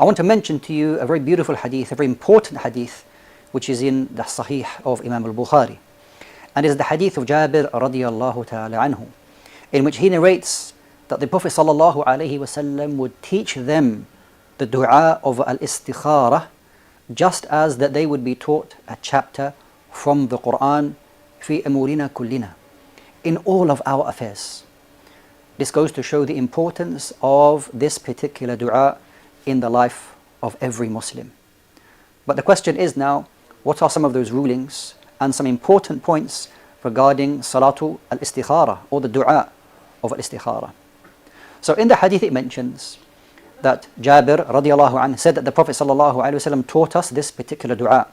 I want to mention to you a very beautiful hadith, a very important hadith, which is in the Sahih of Imam al-Bukhari. And it is the hadith of Jabir radiyallahu ta'ala anhu, in which he narrates that the Prophet sallallahu alayhi wasallam would teach them the dua of al-Istikhara, just as that they would be taught a chapter from the Quran, fi amurina kullina, in all of our affairs. This goes to show the importance of this particular dua in the life of every Muslim. But the question is now, what are some of those rulings and some important points regarding Salatu al-Istikhara, or the dua of al-Istikhara? So in the hadith it mentions that Jabir radiallahu anhu said that the Prophet sallallahu alaihi wasallam taught us this particular dua,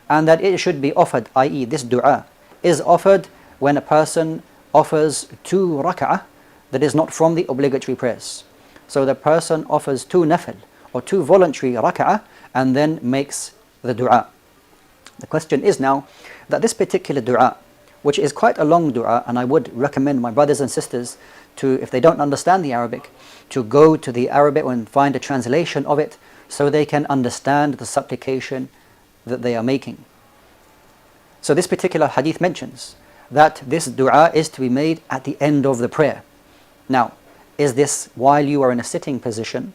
and that it should be offered, i.e. this dua is offered when a person offers 2 rak'ah that is not from the obligatory prayers. So the person offers 2 nafil or 2 voluntary rak'ah and then makes the dua. The question is now that this particular dua, which is quite a long dua, and I would recommend my brothers and sisters to, if they don't understand the Arabic, to go to the Arabic and find a translation of it so they can understand the supplication that they are making. So this particular hadith mentions that this dua is to be made at the end of the prayer. Now, is this while you are in a sitting position,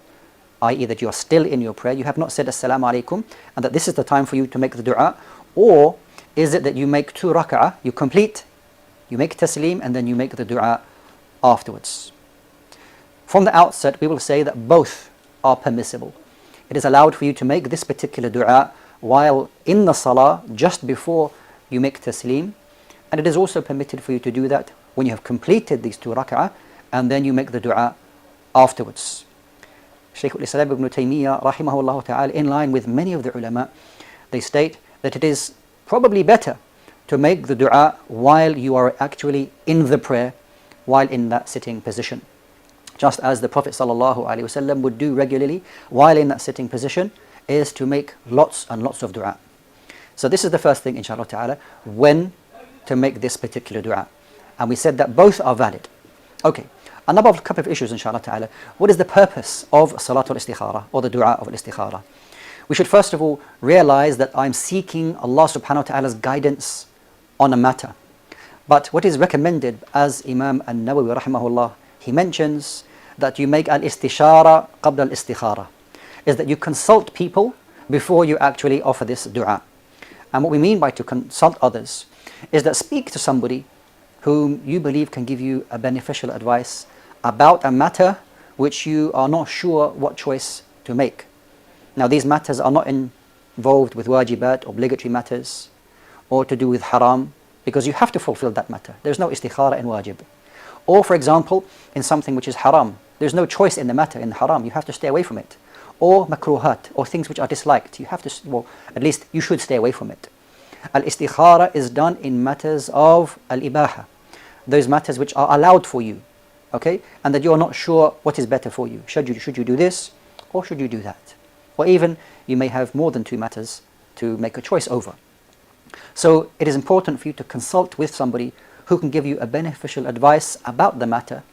i.e. that you are still in your prayer, you have not said Assalamu alaikum, and that this is the time for you to make the dua, or is it that you make 2 rak'ah, you complete, you make taslim, and then you make the dua afterwards? From the outset, we will say that both are permissible. It is allowed for you to make this particular dua while in the salah, just before you make taslim, and it is also permitted for you to do that when you have completed these 2 rak'ah, and then you make the dua afterwards. Shaykh al-Islam ibn Taymiyyah rahimahullah ta'ala, in line with many of the ulama, they state that it is probably better to make the dua while you are actually in the prayer, while in that sitting position. Just as the Prophet sallallahu alaihi wasallam would do regularly while in that sitting position, is to make lots and lots of dua. So this is the first thing, inshallah ta'ala, when to make this particular dua. And we said that both are valid. Okay, another couple of issues, inshallah ta'ala. What is the purpose of Salatul Istikhara, or the dua of Istikhara? We should first of all realize that I'm seeking Allah subhanahu wa ta'ala's guidance on a matter. But what is recommended, as Imam al-Nawawi rahimahullah, he mentions that you make al-istishara qabla al-istikhara, is that you consult people before you actually offer this dua. And what we mean by to consult others is that speak to somebody whom you believe can give you a beneficial advice about a matter which you are not sure what choice to make. Now these matters are not involved with wajibat, obligatory matters, or to do with haram, because you have to fulfill that matter. There's no istikhara in wajib. Or for example, in something which is haram, there's no choice in the matter, in haram, you have to stay away from it. Or makruhat, or things which are disliked, you have to, well, at least you should stay away from it. Al-istikhara is done in matters of al-ibaha, those matters which are allowed for you, okay, and that you are not sure what is better for you. Should you do this, or should you do that? Or even you may have more than 2 matters to make a choice over. So it is important for you to consult with somebody who can give you a beneficial advice about the matter,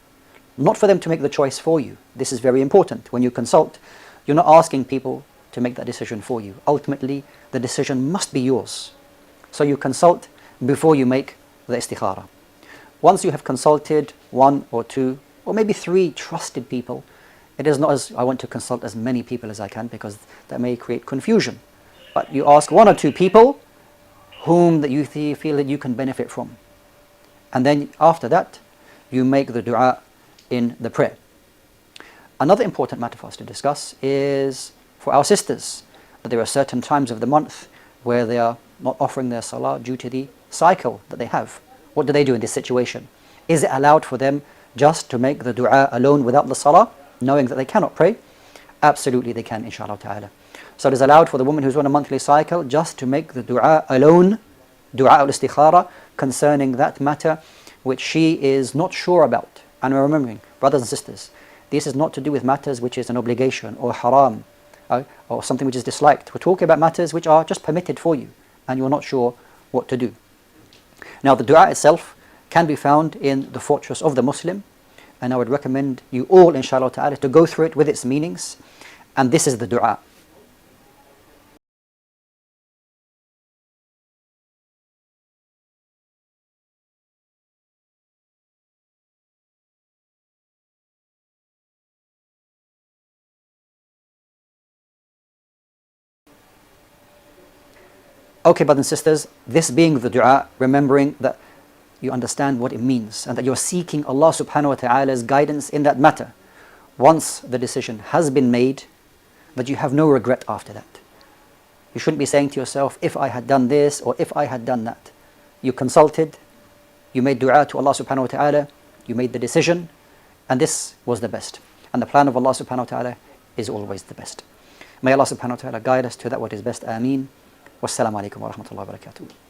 not for them to make the choice for you. This is very important. When you consult, you're not asking people to make that decision for you. Ultimately, the decision must be yours. So you consult before you make the istikhara. Once you have consulted 1 or 2 or maybe 3 trusted people, it is not as I want to consult as many people as I can, because that may create confusion. But you ask 1 or 2 people whom that you feel that you can benefit from. And then after that, you make the dua in the prayer. Another important matter for us to discuss is for our sisters, that there are certain times of the month where they are not offering their salah due to the cycle that they have. What do they do in this situation? Is it allowed for them just to make the dua alone without the salah, knowing that they cannot pray? Absolutely they can, inshallah ta'ala. So it is allowed for the woman who's on a monthly cycle just to make the dua alone, dua al-istikhara, concerning that matter which she is not sure about. And we're remembering, brothers and sisters, this is not to do with matters which is an obligation or haram, or something which is disliked. We're talking about matters which are just permitted for you and you're not sure what to do. Now the dua itself can be found in the Fortress of the Muslim, and I would recommend you all, inshallah ta'ala, to go through it with its meanings And this is the dua. Okay, brothers and sisters, this being the dua, remembering that you understand what it means and that you're seeking Allah subhanahu wa ta'ala's guidance in that matter. Once the decision has been made, that you have no regret after that. You shouldn't be saying to yourself, if I had done this or if I had done that. You consulted, you made dua to Allah subhanahu wa ta'ala, you made the decision, and this was the best. And the plan of Allah subhanahu wa ta'ala is always the best. May Allah subhanahu wa ta'ala guide us to that what is best. Ameen. Wassalamu alaikum wa rahmatullahi wa barakatuh.